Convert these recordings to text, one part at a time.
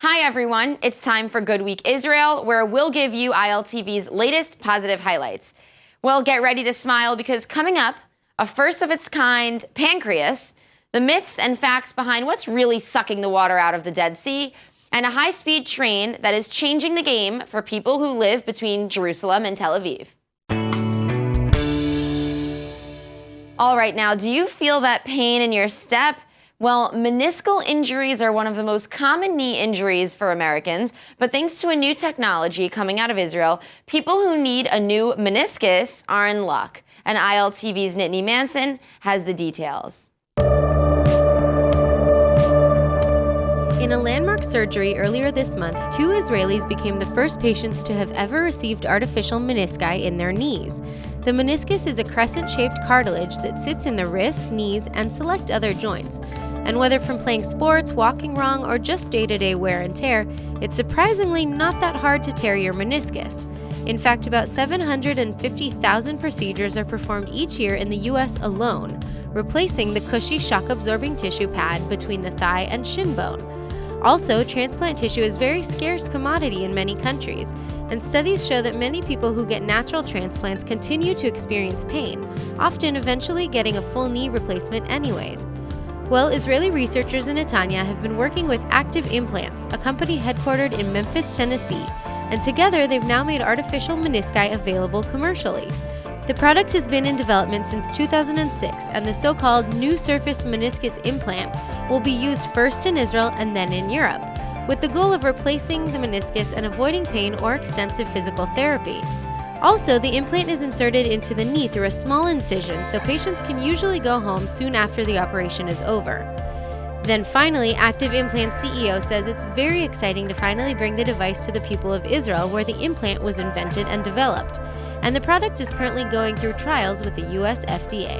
Hi everyone, it's time for Good Week Israel, where we'll give you ILTV'S latest positive highlights. Well, get ready to smile because coming up, a first of its kind pancreas, the myths and facts behind what's really sucking the water out of the Dead Sea, and a high-speed train that is changing the game for people who live between Jerusalem and Tel Aviv. All right, now, do you feel that pain in your step? Well, meniscal injuries are one of the most common knee injuries for Americans, but thanks to a new technology coming out of Israel, people who need a new meniscus are in luck. And ILTV'S Nittany Manson has the details. In a landmark surgery earlier this month, 2 Israelis became the first patients to have ever received artificial menisci in their knees. The meniscus is a crescent-shaped cartilage that sits in the wrist, knees, and select other joints. And whether from playing sports, walking wrong, or just day-to-day wear and tear, it's surprisingly not that hard to tear your meniscus. In fact, about 750,000 procedures are performed each year in the U.S. alone, replacing the cushy shock-absorbing tissue pad between the thigh and shin bone. Also, transplant tissue is a very scarce commodity in many countries, and studies show that many people who get natural transplants continue to experience pain, often eventually getting a full knee replacement anyways. Well, Israeli researchers in Netanya have been working with Active Implants, a company headquartered in Memphis, Tennessee, and together they've now made artificial menisci available commercially. The product has been in development since 2006, and the so-called new surface meniscus implant will be used first in Israel and then in Europe, with the goal of replacing the meniscus and avoiding pain or extensive physical therapy. Also, the implant is inserted into the knee through a small incision, so patients can usually go home soon after the operation is over. Then finally, Active Implant's CEO says it's very exciting to finally bring the device to the people of Israel where the implant was invented and developed, and the product is currently going through trials with the US FDA.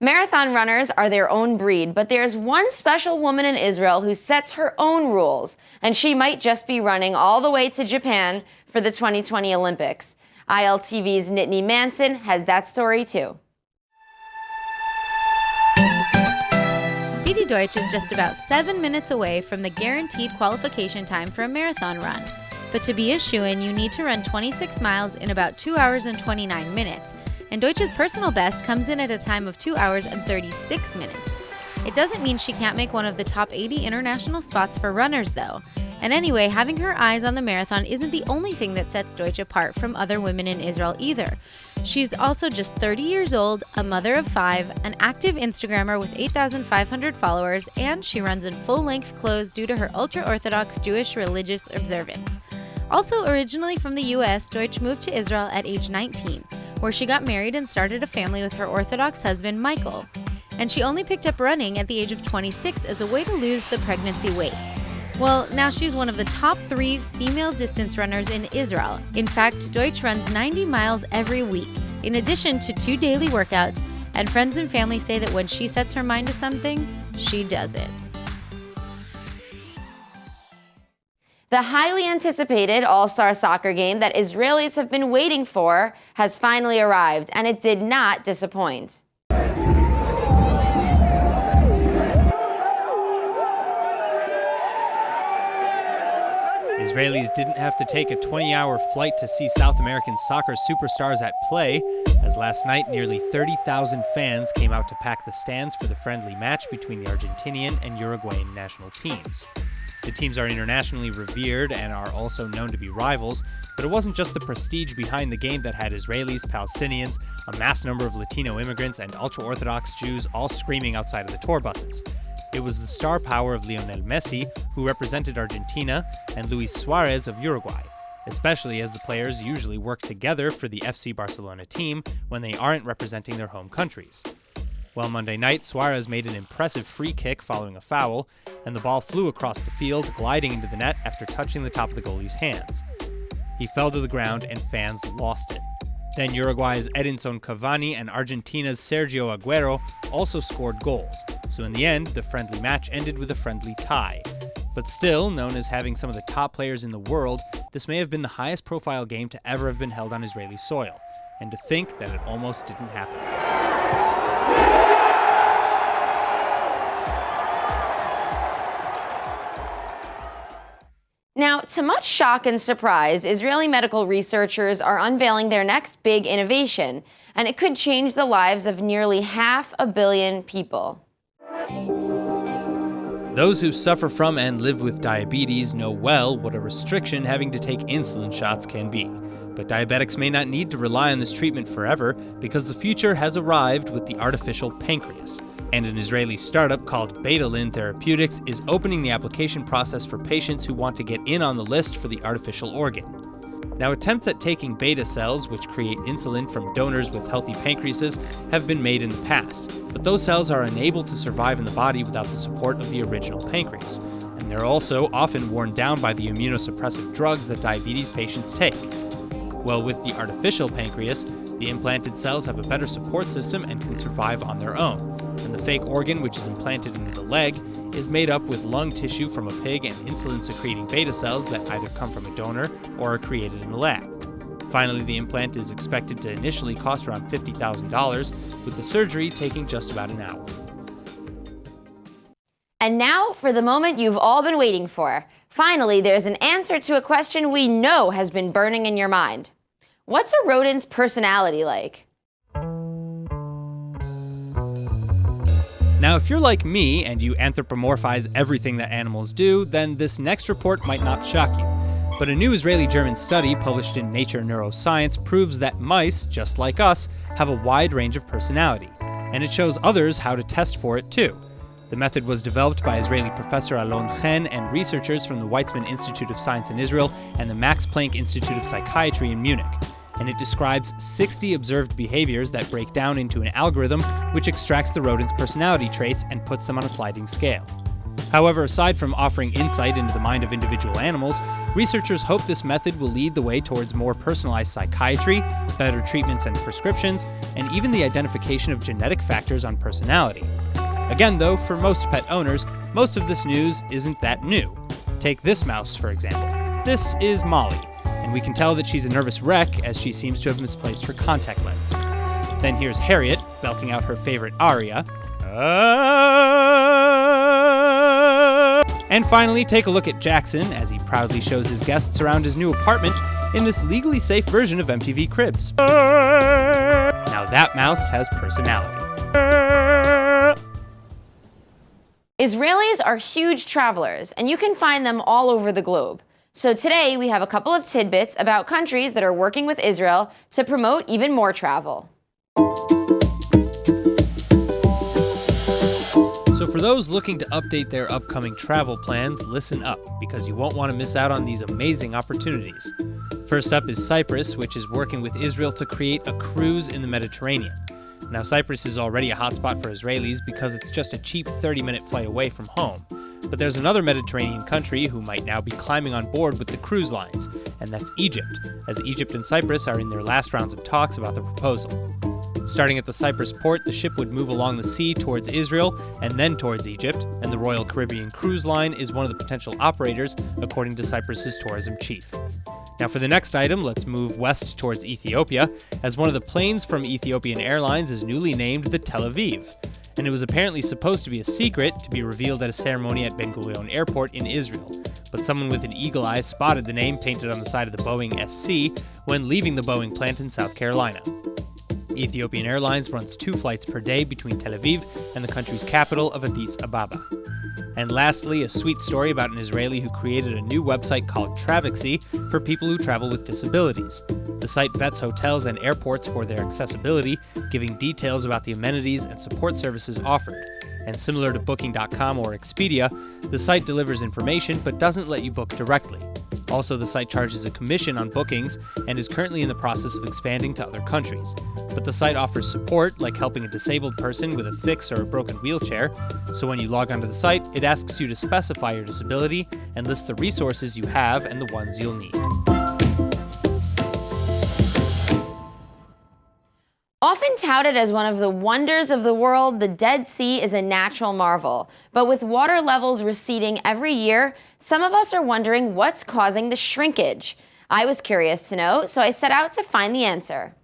Marathon runners are their own breed, but there's one special woman in Israel who sets her own rules, and she might just be running all the way to Japan for the 2020 Olympics. ILTV'S Nittany Manson has that story too. Didi Deutsch is just about 7 minutes away from the guaranteed qualification time for a marathon run. But to be a shoo-in, you need to run 26 miles in about 2 hours and 29 minutes. And Deutsch's personal best comes in at a time of 2 hours and 36 minutes. It doesn't mean she can't make one of the top 80 international spots for runners, though. And anyway, having her eyes on the marathon isn't the only thing that sets Deutsch apart from other women in Israel either. She's also just 30 years old, a mother of 5, an active Instagrammer with 8,500 followers, and she runs in full-length clothes due to her ultra-Orthodox Jewish religious observance. Also originally from the US, Deutsch moved to Israel at age 19, where she got married and started a family with her Orthodox husband, Michael. And she only picked up running at the age of 26 as a way to lose the pregnancy weight. Well, now she's one of the top 3 female distance runners in Israel. In fact, Deutsch runs 90 miles every week, in addition to 2 daily workouts, and friends and family say that when she sets her mind to something, she does it. The highly anticipated all-star soccer game that Israelis have been waiting for has finally arrived, and it did not disappoint. Israelis didn't have to take a 20-hour flight to see South American soccer superstars at play, as last night nearly 30,000 fans came out to pack the stands for the friendly match between the Argentinian and Uruguayan national teams. The teams are internationally revered and are also known to be rivals, but it wasn't just the prestige behind the game that had Israelis, Palestinians, a mass number of Latino immigrants, and ultra-Orthodox Jews all screaming outside of the tour buses. It was the star power of Lionel Messi, who represented Argentina, and Luis Suarez of Uruguay, especially as the players usually work together for the FC Barcelona team when they aren't representing their home countries. Well, Monday night, Suarez made an impressive free kick following a foul, and the ball flew across the field, gliding into the net after touching the top of the goalie's hands. He fell to the ground and fans lost it. Then Uruguay's Edinson Cavani and Argentina's Sergio Aguero also scored goals, so in the end, the friendly match ended with a friendly tie. But still, known as having some of the top players in the world, this may have been the highest profile game to ever have been held on Israeli soil, and to think that it almost didn't happen. to much shock and surprise, Israeli medical researchers are unveiling their next big innovation, and it could change the lives of nearly 500 million people. Those who suffer from and live with diabetes know well what a restriction having to take insulin shots can be. But diabetics may not need to rely on this treatment forever because the future has arrived with the artificial pancreas. And an Israeli startup called Prevalent Therapeutics is opening the application process for patients who want to get in on the list for the artificial organ. Now, attempts at taking beta cells, which create insulin from donors with healthy pancreases, have been made in the past, but those cells are unable to survive in the body without the support of the original pancreas, and they're also often worn down by the immunosuppressive drugs that diabetes patients take. Well, with the artificial pancreas, the implanted cells have a better support system and can survive on their own, and the fake organ, which is implanted into the leg, is made up with lung tissue from a pig and insulin-secreting beta cells that either come from a donor or are created in the lab. Finally, the implant is expected to initially cost around $50,000, with the surgery taking just about an hour. And now for the moment you've all been waiting for. Finally, there's an answer to a question we know has been burning in your mind. What's a rodent's personality like? Now, if you're like me and you anthropomorphize everything that animals do, then this next report might not shock you. But a new Israeli-German study published in Nature Neuroscience proves that mice, just like us, have a wide range of personality. And it shows others how to test for it too. The method was developed by Israeli professor Alon Chen and researchers from the Weizmann Institute of Science in Israel and the Max Planck Institute of Psychiatry in Munich. And it describes 60 observed behaviors that break down into an algorithm which extracts the rodent's personality traits and puts them on a sliding scale. However, aside from offering insight into the mind of individual animals, researchers hope this method will lead the way towards more personalized psychiatry, better treatments and prescriptions, and even the identification of genetic factors on personality. Again, though, for most pet owners, most of this news isn't that new. Take this mouse, for example. This is Molly, and we can tell that she's a nervous wreck as she seems to have misplaced her contact lens. Then here's Harriet belting out her favorite aria. And finally, take a look at Jackson as he proudly shows his guests around his new apartment in this legally safe version of MTV Cribs. Now that mouse has personality. Israelis are huge travelers, and you can find them all over the globe. So today we have a couple of tidbits about countries that are working with Israel to promote even more travel. So for those looking to update their upcoming travel plans, listen up, because you won't want to miss out on these amazing opportunities. First up is Cyprus, which is working with Israel to create a cruise in the Mediterranean. Now, Cyprus is already a hotspot for Israelis because it's just a cheap 30-minute flight away from home. But there's another Mediterranean country who might now be climbing on board with the cruise lines, and that's Egypt, as Egypt and Cyprus are in their last rounds of talks about the proposal. Starting at the Cyprus port, the ship would move along the sea towards Israel and then towards Egypt, and the Royal Caribbean Cruise Line is one of the potential operators, according to Cyprus's tourism chief. Now for the next item, let's move west towards Ethiopia, as one of the planes from Ethiopian Airlines is newly named the Tel Aviv. And it was apparently supposed to be a secret to be revealed at a ceremony at Ben Gurion Airport in Israel. But someone with an eagle eye spotted the name painted on the side of the Boeing SC when leaving the Boeing plant in South Carolina. Ethiopian Airlines runs 2 flights per day between Tel Aviv and the country's capital of Addis Ababa. And lastly, a sweet story about an Israeli who created a new website called Travexy for people who travel with disabilities. The site vets hotels and airports for their accessibility, giving details about the amenities and support services offered. And similar to Booking.com or Expedia, the site delivers information but doesn't let you book directly. Also, the site charges a commission on bookings and is currently in the process of expanding to other countries. But the site offers support, like helping a disabled person with a fix or a broken wheelchair. So when you log onto the site, it asks you to specify your disability and list the resources you have and the ones you'll need. Often touted as one of the wonders of the world, the Dead Sea is a natural marvel. But with water levels receding every year, some of us are wondering what's causing the shrinkage. I was curious to know, so I set out to find the answer.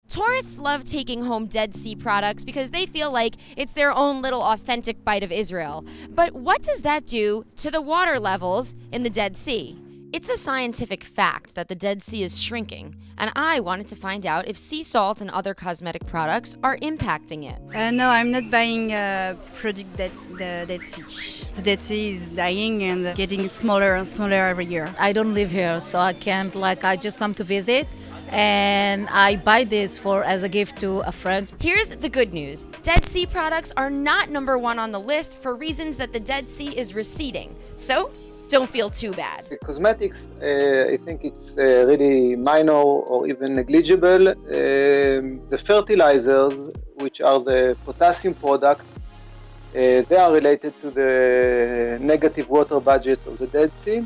Tourists love taking home Dead Sea products because they feel like it's their own little authentic bite of Israel. But what does that do to the water levels in the Dead Sea? It's a scientific fact that the Dead Sea is shrinking, and I wanted to find out if sea salt and other cosmetic products are impacting it. No, I'm not buying a product that's the Dead Sea. The Dead Sea is dying and getting smaller and smaller every year. I don't live here, so I can't, I just come to visit, and I buy this as a gift to a friend. Here's the good news. Dead Sea products are not number one on the list for reasons that the Dead Sea is receding. So, don't feel too bad. Cosmetics, I think it's really minor or even negligible. The fertilizers, which are the potassium products, they are related to the negative water budget of the Dead Sea.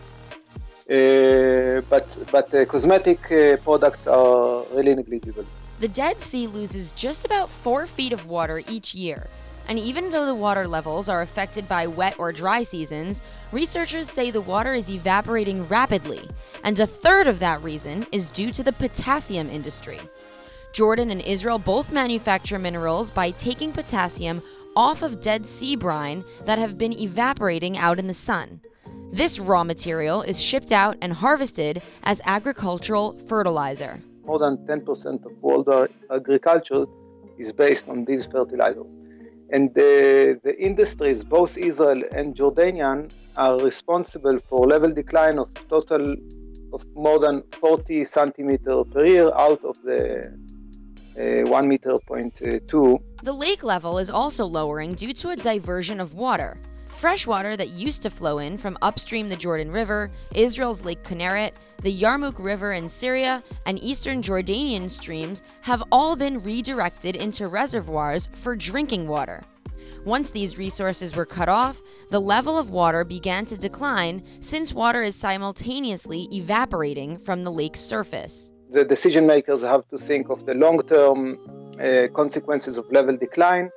But the cosmetic products are really negligible. The Dead Sea loses just about 4 feet of water each year. And even though the water levels are affected by wet or dry seasons, researchers say the water is evaporating rapidly, and a third of that reason is due to the potassium industry. Jordan and Israel both manufacture minerals by taking potassium off of Dead Sea brine that have been evaporating out in the sun. This raw material is shipped out and harvested as agricultural fertilizer. More than 10% of world agriculture is based on these fertilizers. And the industries, both Israel and Jordanian, are responsible for level decline of total of more than 40 centimeters per year out of the 1.2 meter. The lake level is also lowering due to a diversion of water. Fresh water that used to flow in from upstream the Jordan River, Israel's Lake Kinneret, the Yarmouk River in Syria, and eastern Jordanian streams have all been redirected into reservoirs for drinking water. Once these resources were cut off, the level of water began to decline since water is simultaneously evaporating from the lake's surface. The decision makers have to think of the long-term consequences of level decline.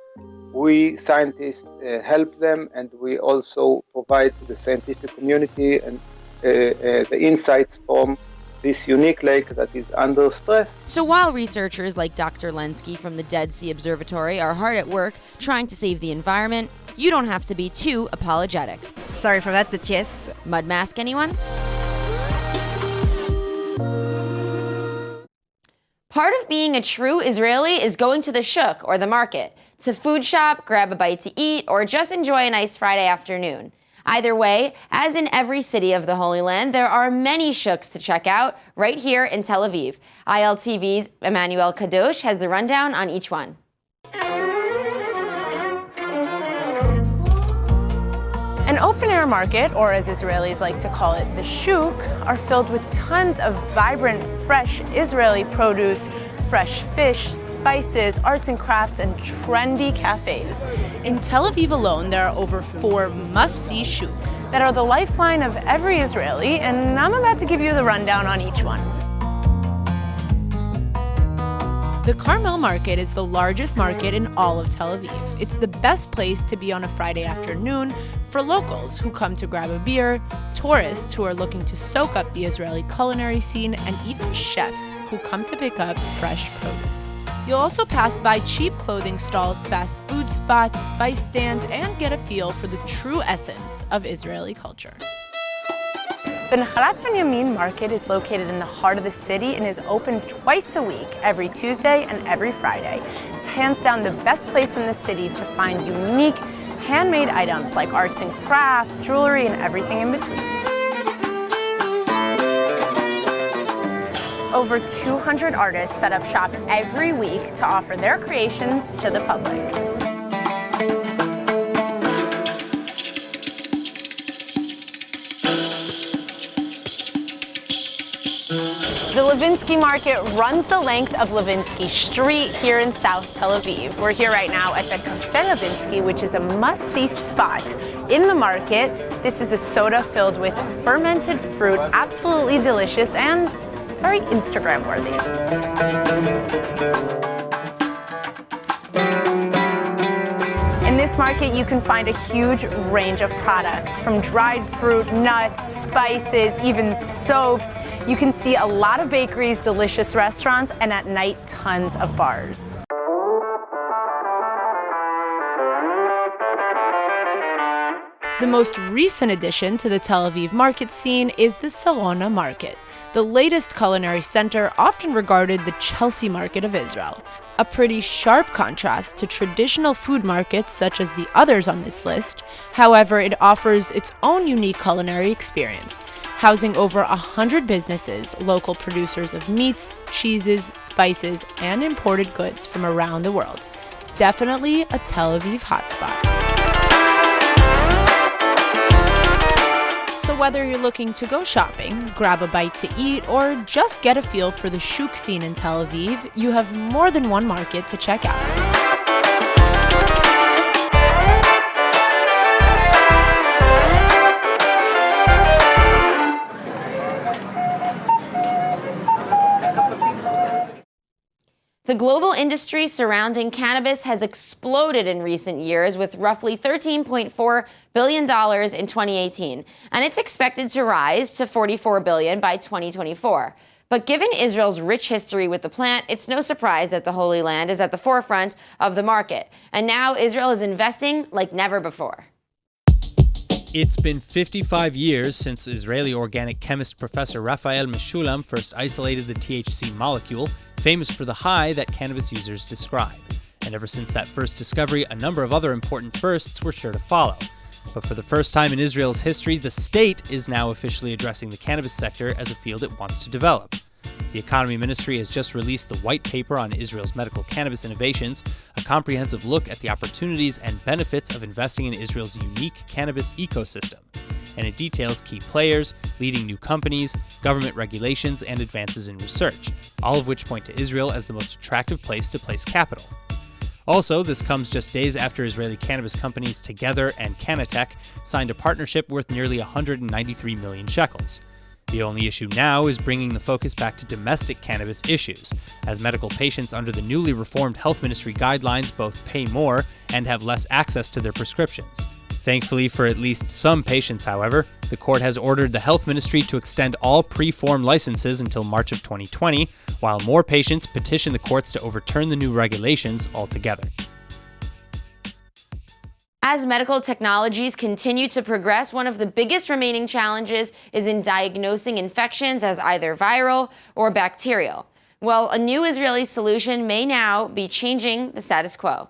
We scientists help them, and we also provide to the scientific community and the insights from this unique lake that is under stress. So while researchers like Dr. Lenski from the Dead Sea Observatory are hard at work trying to save the environment, you don't have to be too apologetic. Sorry for that, but yes. Mud mask, anyone? Part of being a true Israeli is going to the shuk, or the market, to food shop, grab a bite to eat, or just enjoy a nice Friday afternoon. Either way, as in every city of the Holy Land, there are many shuks to check out right here in Tel Aviv. ILTV'S Emmanuel Kadosh has the rundown on each one. An open-air market, or as Israelis like to call it, the shuk, are filled with tons of vibrant, fresh Israeli produce, fresh fish, spices, arts and crafts, and trendy cafes. In Tel Aviv alone, there are over 4 must-see shuks that are the lifeline of every Israeli, and I'm about to give you the rundown on each one. The Carmel Market is the largest market in all of Tel Aviv. It's the best place to be on a Friday afternoon for locals who come to grab a beer, tourists who are looking to soak up the Israeli culinary scene, and even chefs who come to pick up fresh produce. You'll also pass by cheap clothing stalls, fast food spots, spice stands, and get a feel for the true essence of Israeli culture. The Necharat Benjamin Market is located in the heart of the city and is open twice a week, every Tuesday and every Friday. It's hands down the best place in the city to find unique handmade items like arts and crafts, jewelry, and everything in between. Over 200 artists set up shop every week to offer their creations to the public. The Levinsky Market runs the length of Levinsky Street here in South Tel Aviv. We're here right now at the Cafe Levinsky, which is a must-see spot in the market. This is a soda filled with fermented fruit, absolutely delicious and very Instagram-worthy. In this market, you can find a huge range of products, from dried fruit, nuts, spices, even soaps. You can see a lot of bakeries, delicious restaurants, and at night, tons of bars. The most recent addition to the Tel Aviv market scene is the Sarona Market, the latest culinary center often regarded the Chelsea market of Israel. A pretty sharp contrast to traditional food markets such as the others on this list. However, it offers its own unique culinary experience, housing over 100 businesses, local producers of meats, cheeses, spices, and imported goods from around the world. Definitely a Tel Aviv hotspot. So whether you're looking to go shopping, grab a bite to eat, or just get a feel for the shuk scene in Tel Aviv, you have more than one market to check out. The global industry surrounding cannabis has exploded in recent years with roughly $13.4 billion in 2018, and it's expected to rise to $44 billion by 2024. But given Israel's rich history with the plant, it's no surprise that the Holy Land is at the forefront of the market. And now Israel is investing like never before. It's been 55 years since Israeli organic chemist Professor Raphael Mechoulam first isolated the THC molecule, famous for the high that cannabis users describe. And ever since that first discovery, a number of other important firsts were sure to follow. But for the first time in Israel's history, the state is now officially addressing the cannabis sector as a field it wants to develop. The Economy Ministry has just released the White Paper on Israel's medical cannabis innovations, a comprehensive look at the opportunities and benefits of investing in Israel's unique cannabis ecosystem. And it details key players, leading new companies, government regulations, and advances in research, all of which point to Israel as the most attractive place to place capital. Also, this comes just days after Israeli cannabis companies Together and Canatech signed a partnership worth nearly 193 million shekels. The only issue now is bringing the focus back to domestic cannabis issues, as medical patients under the newly reformed Health Ministry guidelines both pay more and have less access to their prescriptions. Thankfully for at least some patients, however, the court has ordered the Health Ministry to extend all pre-form licenses until March of 2020, while more patients petition the courts to overturn the new regulations altogether. As medical technologies continue to progress, one of the biggest remaining challenges is in diagnosing infections as either viral or bacterial. Well, a new Israeli solution may now be changing the status quo.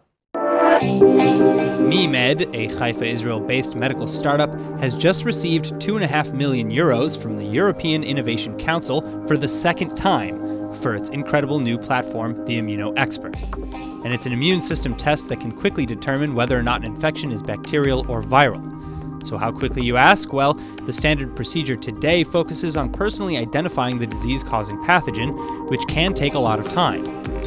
MeMed, a Haifa, Israel-based medical startup, has just received €2.5 million from the European Innovation Council for the second time for its incredible new platform, the ImmunoExpert. And it's an immune system test that can quickly determine whether or not an infection is bacterial or viral. So how quickly, you ask? Well, the standard procedure today focuses on personally identifying the disease-causing pathogen, which can take a lot of time.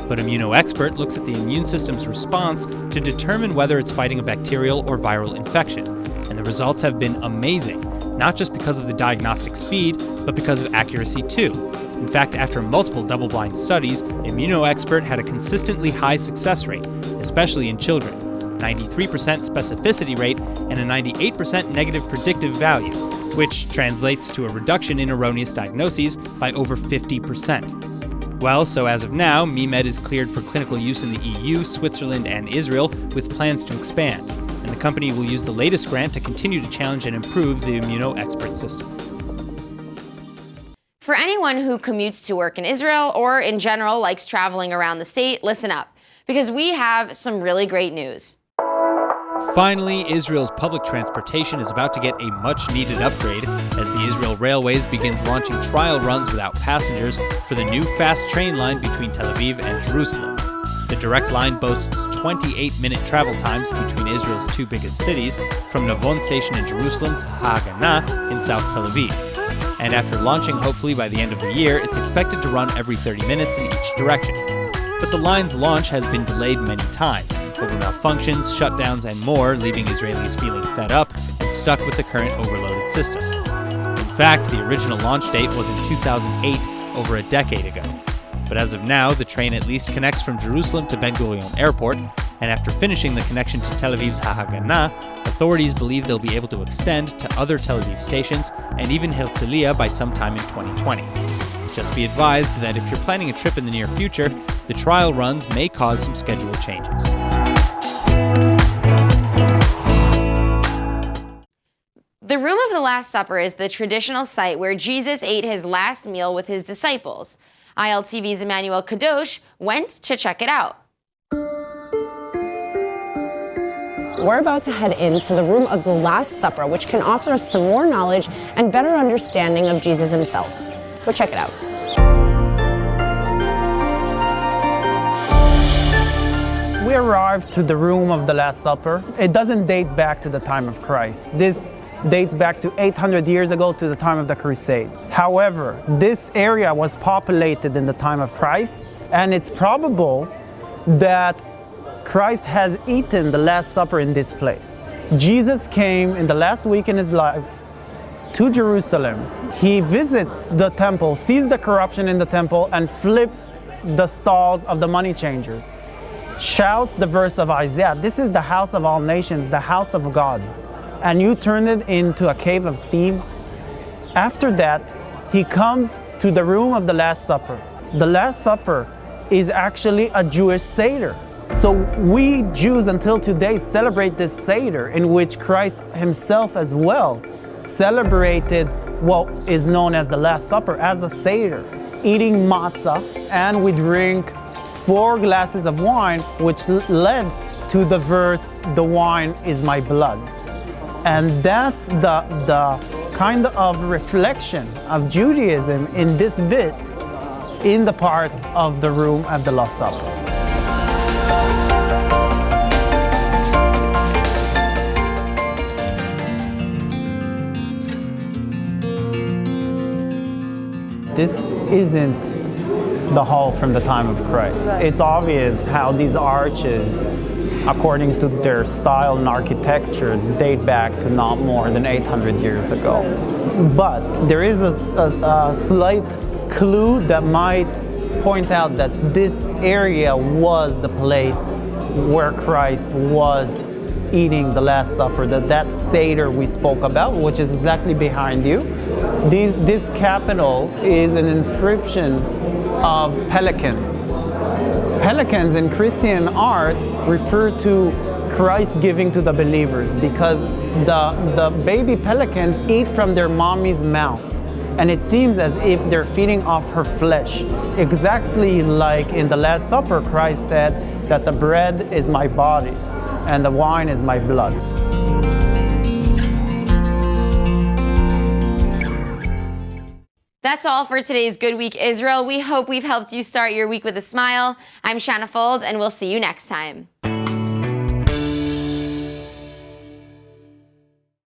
But ImmunoExpert looks at the immune system's response to determine whether it's fighting a bacterial or viral infection. And the results have been amazing, not just because of the diagnostic speed, but because of accuracy too. In fact, after multiple double-blind studies, ImmunoExpert had a consistently high success rate, especially in children, 93% specificity rate, and a 98% negative predictive value, which translates to a reduction in erroneous diagnoses by over 50%. Well, so as of now, MeMed is cleared for clinical use in the EU, Switzerland, and Israel, with plans to expand. And the company will use the latest grant to continue to challenge and improve the ImmunoExpert system. For anyone who commutes to work in Israel or in general likes traveling around the state, listen up, because we have some really great news. Finally, Israel's public transportation is about to get a much-needed upgrade as the Israel Railways begins launching trial runs without passengers for the new fast train line between Tel Aviv and Jerusalem. The direct line boasts 28-minute travel times between Israel's two biggest cities, from Navon Station in Jerusalem to Hagana in South Tel Aviv. And after launching hopefully by the end of the year, it's expected to run every 30 minutes in each direction. But the line's launch has been delayed many times, over malfunctions, shutdowns, and more, leaving Israelis feeling fed up and stuck with the current overloaded system. In fact, the original launch date was in 2008, over a decade ago. But as of now, the train at least connects from Jerusalem to Ben Gurion Airport, and after finishing the connection to Tel Aviv's Hagana, authorities believe they'll be able to extend to other Tel Aviv stations and even Herzliya by sometime in 2020. Just be advised that if you're planning a trip in the near future, the trial runs may cause some schedule changes. Last Supper is the traditional site where Jesus ate his last meal with his disciples. ILTV's Emmanuel Kadosh went to check it out. We're about to head into the room of the Last Supper, which can offer us some more knowledge and better understanding of Jesus himself. Let's go check it out. We arrived to the room of the Last Supper. It doesn't date back to the time of Christ. This dates back to 800 years ago, to the time of the Crusades. However, this area was populated in the time of Christ, and it's probable that Christ has eaten the Last Supper in this place. Jesus came in the last week in his life to Jerusalem. He visits the temple, sees the corruption in the temple, and flips the stalls of the money changers. Shouts the verse of Isaiah, "This is the house of all nations, the house of God, and you turned it into a cave of thieves." After that, he comes to the room of the Last Supper. The Last Supper is actually a Jewish Seder. So we Jews until today celebrate this Seder, in which Christ himself as well celebrated what is known as the Last Supper as a Seder, eating matzah, and we drink 4 glasses of wine, which led to the verse, "The wine is my blood." And that's the kind of reflection of Judaism in this bit, in the part of the room at the Last Supper. This isn't the hall from the time of Christ. It's obvious how these arches, according to their style and architecture, date back to not more than 800 years ago. But there is a slight clue that might point out that this area was the place where Christ was eating the Last Supper, that Seder we spoke about, which is exactly behind you. This capital is an inscription of pelicans. Pelicans in Christian art refer to Christ giving to the believers, because the baby pelicans eat from their mommy's mouth, and it seems as if they're feeding off her flesh. Exactly like in the Last Supper, Christ said that the bread is my body and the wine is my blood. That's all for today's Good Week Israel. We hope we've helped you start your week with a smile. I'm Shanna Fold, and we'll see you next time.